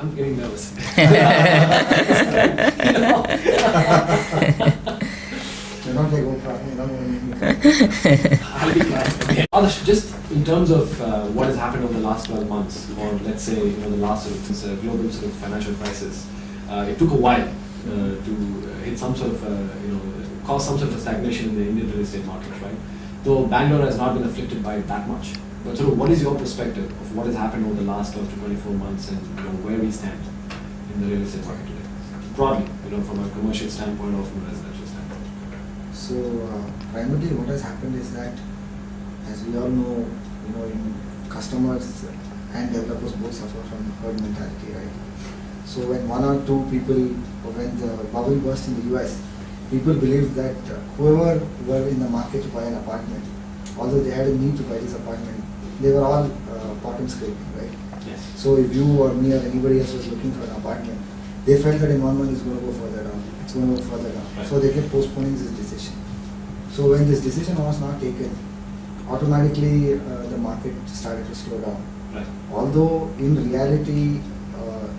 I'm getting nervous. You're not like Oprah, you're not going I'll be quiet. Adarsh, just in terms of what has happened over the last 12 months, or let's say the last sort of since a global sort of financial crisis, it took a while to hit some sort of cause some sort of stagnation in the Indian real estate market, right? Though Bangalore has not been afflicted by it that much. But sort of what is your perspective of what has happened over the last 12 to 24 months and where we stand in the real estate market today? Broadly, from a commercial standpoint or from a residential standpoint. So primarily what has happened is that, as we all know, customers and developers both suffer from herd mentality, right? So when one or two people, or when the bubble burst in the US, people believed that whoever were in the market to buy an apartment, although they had a need to buy this apartment, they were all bottom scraping, right? Yes. So if you or me or anybody else was looking for an apartment, they felt that in 1 month it's going to go further down, it's going to go further down. Right. So they kept postponing this decision. So when this decision was not taken, automatically the market started to slow down. Right. Although in reality,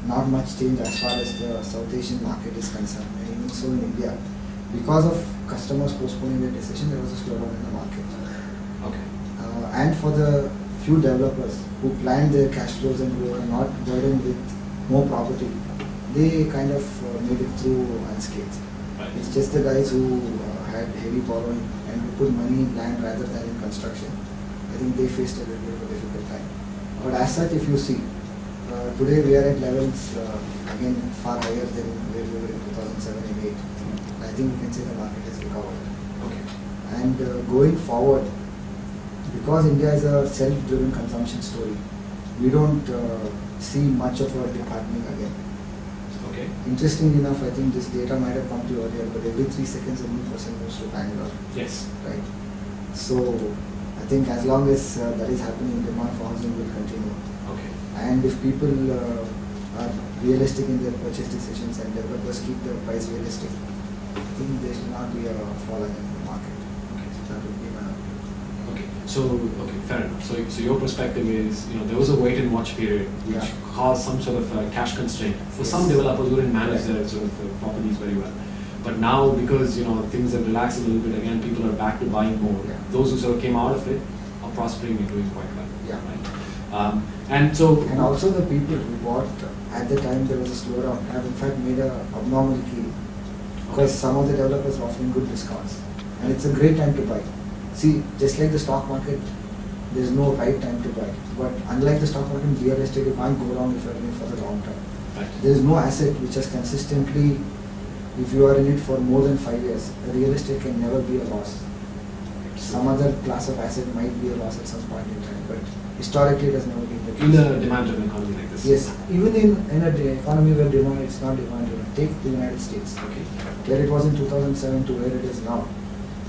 not much change as far as the South Asian market is concerned, and even so in India. Because of customers postponing their decision, there was a slowdown in the market. Okay. And for the few developers who planned their cash flows and who were not burdened with more property, they kind of made it through unscathed. Right. It's just the guys who had heavy borrowing and who put money in land rather than in construction. I think they faced a little bit of a difficult time. But as such, if you see, today we are at levels again far higher than where we were in 2007 and 8. I think we can say the market has recovered. Okay. And going forward, because India is a self-driven consumption story, we don't see much of a dip happening again. Okay. Interestingly enough, I think this data might have come to you earlier, but every 3 seconds a new person moves to Bangalore. Yes. Right. So I think as long as that is happening, demand for housing will continue. Okay. And if people are realistic in their purchase decisions and developers keep the price realistic, I think there should not be a fall in the market. Okay. That would be my opinion. Okay. So fair enough. So your perspective is, there was a wait and watch period which caused some sort of cash constraint for some developers who didn't manage their sort of properties very well. But now, because things have relaxed a little bit again, people are back to buying more. Yeah. Those who sort of came out of it are prospering and doing quite well. Yeah. Right. And also the people who bought at the time there was a slowdown have in fact made a abnormal kill, because some of the developers are offering good discounts, and it's a great time to buy. See, just like the stock market, there is no right time to buy. But unlike the stock market, in real estate, you can't go wrong if you are in it for the long term. Right. There is no asset which has consistently, if you are in it for more than 5 years, real estate can never be a loss. Some other class of asset might be a loss at some point in time, but historically it has never been the case. in a demand-driven economy like this. Yes, even in an economy where demand is not demand-driven. Take the United States, Okay. where it was in 2007 to where it is now.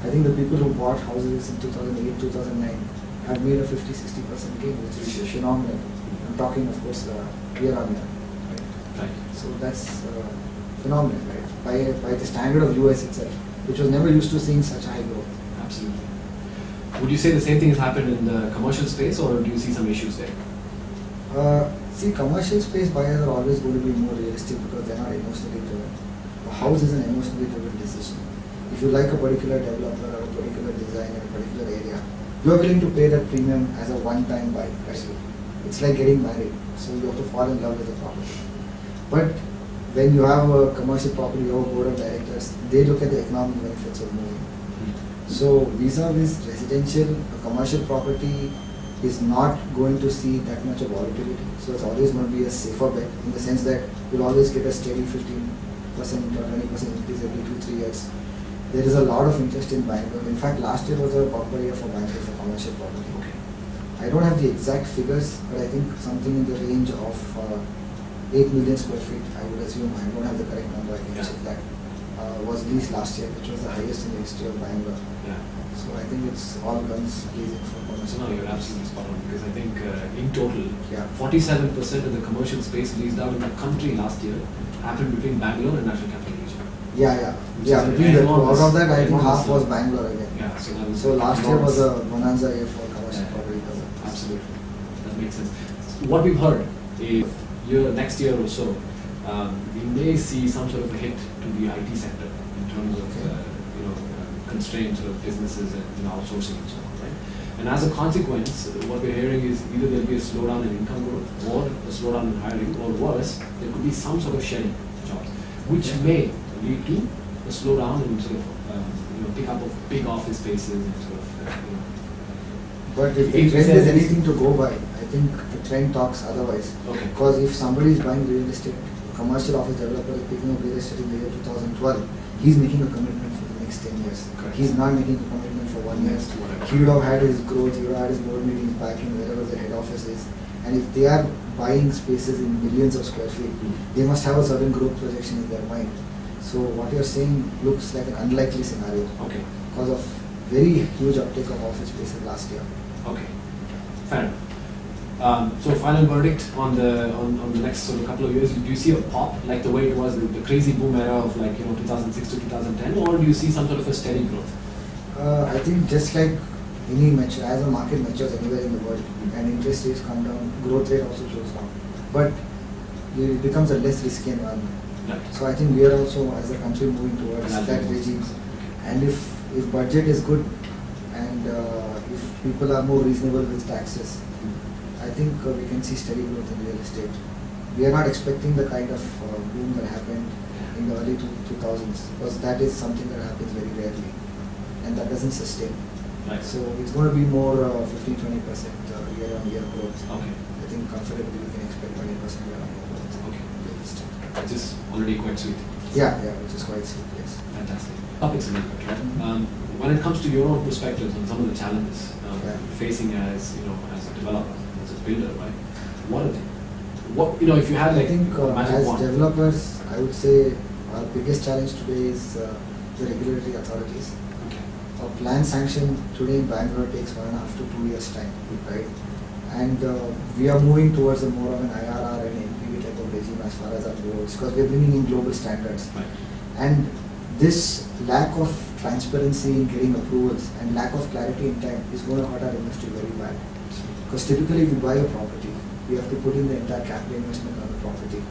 I think the people who bought houses in 2008, 2009 have made a 50-60% gain, which is phenomenal. I'm talking, of course, year on year. Right? Right. So that's phenomenal, right? By the standard of US itself, which was never used to seeing such high growth. Absolutely. Would you say the same thing has happened in the commercial space, or do you see some issues there? See, commercial space buyers are always going to be more realistic because they're not emotionally driven. A house is an emotionally driven decision. If you like a particular developer or a particular design in a particular area, you are willing to pay that premium as a one-time buy. Right? It's like getting married, so you have to fall in love with the property. But when you have a commercial property, you have a board of directors, they look at the economic benefits of moving. So vis-a-vis residential, a commercial property is not going to see that much of volatility. So it's always going to be a safer bet in the sense that you'll always get a steady 15% or 20% increase every 2-3 years. There is a lot of interest in Bangalore. In fact, last year was a bumper year for Bangalore for commercial property. Okay. I don't have the exact figures, but I think something in the range of 8 million square feet, I would assume. I don't have the correct number, I can check that. Was leased last year, which was the highest in the history of Bangalore. Yeah. So I think it's all guns blazing for commercial. So no, you're absolutely spot on, because I think in total, Yeah. 47% of the commercial space leased out in the country last year happened between Bangalore and National Capital Region. Yeah. Which Yeah, is between the two. enormous- Out of that, I think enormous, half was Bangalore again. Yeah, so that was So last year was enormous. a bonanza year for commercial Yeah. property. Absolutely, that makes sense. What we've heard is next year or so, we may see some sort of a hit to the IT sector in terms of constraints of businesses and outsourcing and so on, right? And as a consequence, what we're hearing is either there'll be a slowdown in income growth or a slowdown in hiring, or worse, there could be some sort of shedding of jobs, which may lead to a slowdown in sort of pick up of big office spaces and sort of But if the trend is anything to go by, I think the trend talks otherwise. Okay. Because if somebody is buying real estate, commercial office developer is picking up real estate in the year 2012, he's making a commitment for the next 10 years. Correct. He's not making a commitment for 1 year. Whatever. He would have had his growth, he would have had his board meetings back in wherever the head office is. And if they are buying spaces in millions of square feet, they must have a certain growth projection in their mind. So what you're saying looks like an unlikely scenario Okay. because of very huge uptake of office spaces last year. Okay. Fair enough. So final verdict on the next sort of couple of years. Do you see a pop like the way it was the crazy boom era of 2006 to 2010, or do you see some sort of a steady growth? I think just like any as a market matures anywhere in the world and interest rates come down, growth rate also slows down. But it becomes a less risky environment. Right. So I think we are also as a country moving towards that regime. And if budget is good and if people are more reasonable with taxes, I think we can see steady growth in real estate. We are not expecting the kind of boom that happened in the early 2000s, because that is something that happens very rarely and that doesn't sustain. Right. So it's going to be more 15-20% year-on-year growth. Okay. I think comfortably we can expect 20% year-on-year growth. Okay. Real estate. Which is already quite sweet. Yeah, which is quite sweet, yes. Fantastic. Topics in that, right? When it comes to your own perspectives on some of the challenges facing as as a developer, as a builder, right? What are they? If you had I think magic as wand. developers, I would say our biggest challenge today is the regulatory authorities. Okay. A plan sanction today in Bangalore takes 1.5 to 2 years time, right? And we are moving towards a more of an IRR and NPV type of regime as far as our goals, because we are bringing in global standards. Right. And this lack of transparency in getting approvals and lack of clarity in time is going to hurt our industry very bad. Because typically if we buy a property, we have to put in the entire capital investment on the property.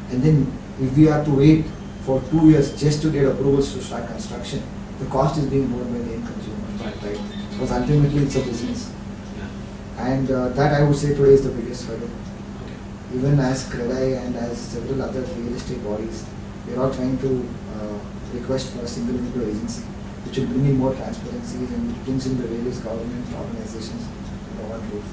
And then if we have to wait for 2 years just to get approvals to start construction, the cost is being borne by the end consumer. Right? Because ultimately it's a business. Yeah. And that I would say today is the biggest hurdle. Okay. Even as CREDAI and as several other real estate bodies, we are all trying to request for a single window agency, which will bring in more transparency and which brings in the various government organizations under one roof.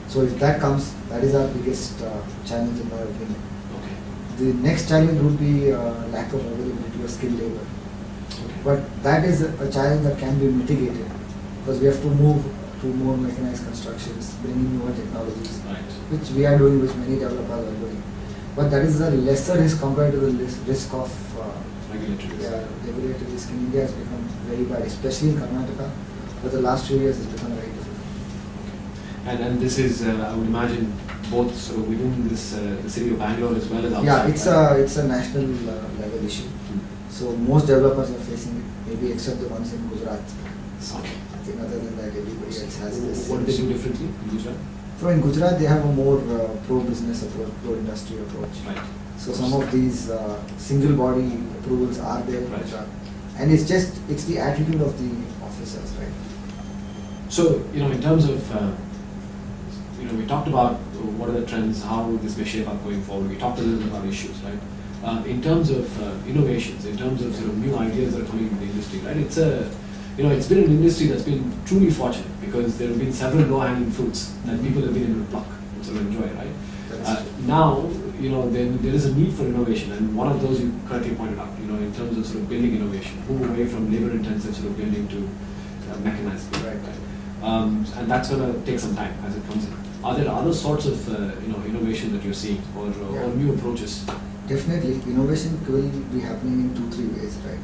So if that comes, that is our biggest challenge in my opinion. Okay. The next challenge would be lack of availability of skilled labor. Okay. But that is a challenge that can be mitigated because we have to move to more mechanized constructions, bringing newer technologies, Right. which we are doing, which many developers are doing. But that is a lesser risk compared to the risk of Regulatory risk. regulatory risk in India has become very bad, especially in Karnataka. But the last few years it's become very difficult. And this is, I would imagine, both sort of within this the city of Bangalore as well as outside. Yeah, it's a national level issue. So most developers are facing it, maybe except the ones in Gujarat. Okay. I think other than that, everybody else has this. What do they issue. do differently in Gujarat? So in Gujarat, they have a more pro-business approach, pro-industry approach. Right. So some of these single body approvals are there in Right. Gujarat. And it's the attitude of the officers, right? So, in terms of, we talked about what are the trends, how this may shape up going forward. We talked a little bit about issues, right? In terms of innovations, in terms of sort of new ideas that are coming into the industry, right? It's been an industry that's been truly fortunate because there have been several low-hanging fruits that people have been able to pluck and sort of enjoy, right? Now, there is a need for innovation, and one of those you correctly pointed out, in terms of sort of building innovation, move away from labor-intensive sort of building to mechanized building, right? And that's going to take some time as it comes in. Are there other sorts of innovation that you're seeing or new approaches? Definitely, innovation will be happening in 2-3 ways, right?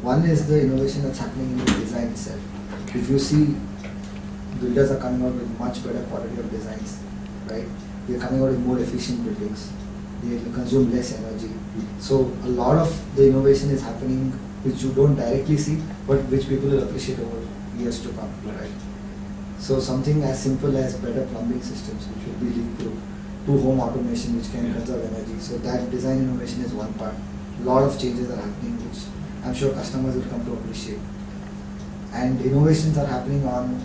One is the innovation that's happening in the design itself. If you see, builders are coming out with much better quality of designs, right? They're coming out with more efficient buildings. They consume less energy. So a lot of the innovation is happening which you don't directly see, but which people will appreciate over years to come, right? So something as simple as better plumbing systems, which will be leak-proof, to home automation which can Yeah. conserve energy. So that design innovation is one part. Lot of changes are happening which I'm sure customers will come to appreciate. And innovations are happening on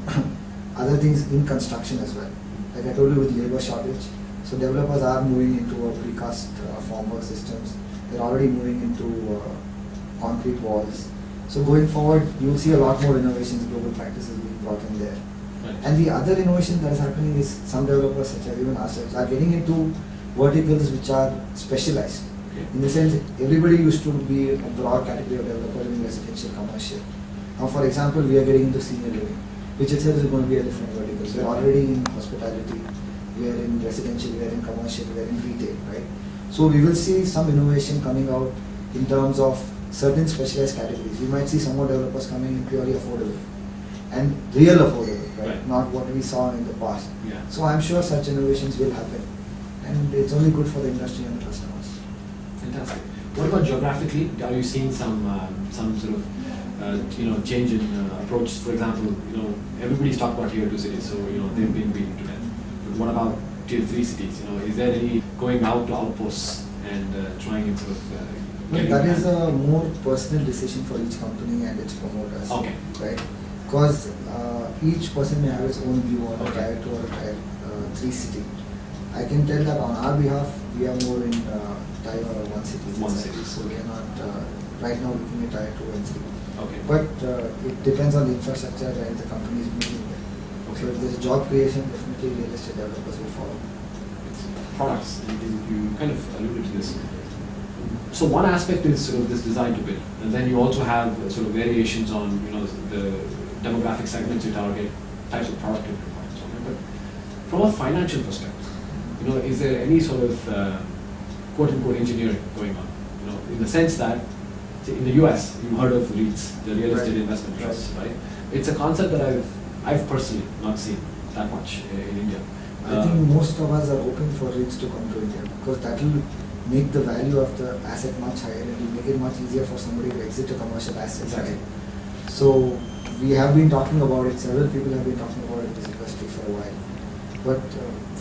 other things in construction as well. Like I told you with labor shortage, so developers are moving into a precast formwork systems. They're already moving into concrete walls. So going forward, you'll see a lot more innovations, global practices being brought in there. Right. And the other innovation that is happening is some developers, such as even ourselves, are getting into verticals which are specialized. Okay. In the sense, everybody used to be a broad category of developer in residential, commercial. Now, for example, we are getting into senior living, which itself is going to be a different vertical. So we are already in hospitality, we are in residential, we are in commercial, we are in retail, right? So we will see some innovation coming out in terms of certain specialized categories. You might see some more developers coming in purely affordable and real affordable, right? Not what we saw in the past. Yeah. So I'm sure such innovations will happen, and it's only good for the industry and the customers. Fantastic. What about geographically? Are you seeing some sort of change in approach? For example, everybody's talked about tier 2 cities, so they've been beaten to death. But what about tier 3 cities? Is there any going out to outposts and trying and sort of Well, that is a more personal decision for each company and its promoters. Okay. Right? Because each person may have its own view on a Okay. tier 2 or a tier 3 city. I can tell that on our behalf, we are more in tier 1 cities. One itself. city. So we are not right now looking at tier 2 and 3. Okay. But it depends on the infrastructure and the company is moving there. Okay. So if there's job creation, definitely real estate developers will follow. Products, and you kind of alluded to this. So one aspect is sort of this design to build, and then you also have sort of variations on the demographic segments you target, types of product you provide, and so on. But from a financial perspective, is there any sort of quote unquote engineering going on? In the sense that in the US, you've heard of REITs, the real estate Right. investment trusts, right? It's a concept that I've personally not seen that much in India. I think most of us are hoping for REITs to come to India because that will make the value of the asset much higher. It will make it much easier for somebody to exit a commercial asset. Exactly. So we have been talking about it. Several people have been talking about it in this industry for a while, but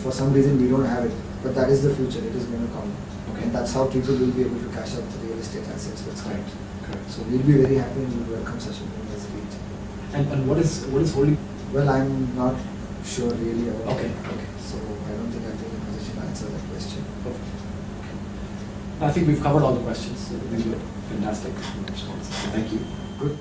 for some reason we don't have it. But that is the future. It is going to come, Okay. and that's how people will be able to cash out the real estate assets with time. Correct. So we'll be very happy and we'll welcome such a move as a REIT. And what is holding? Well, I'm not sure really about Okay. it. Okay. So I don't think I'll be in a position to answer that question. Perfect. I think we've covered all the questions. These were fantastic responses. Thank you. Good.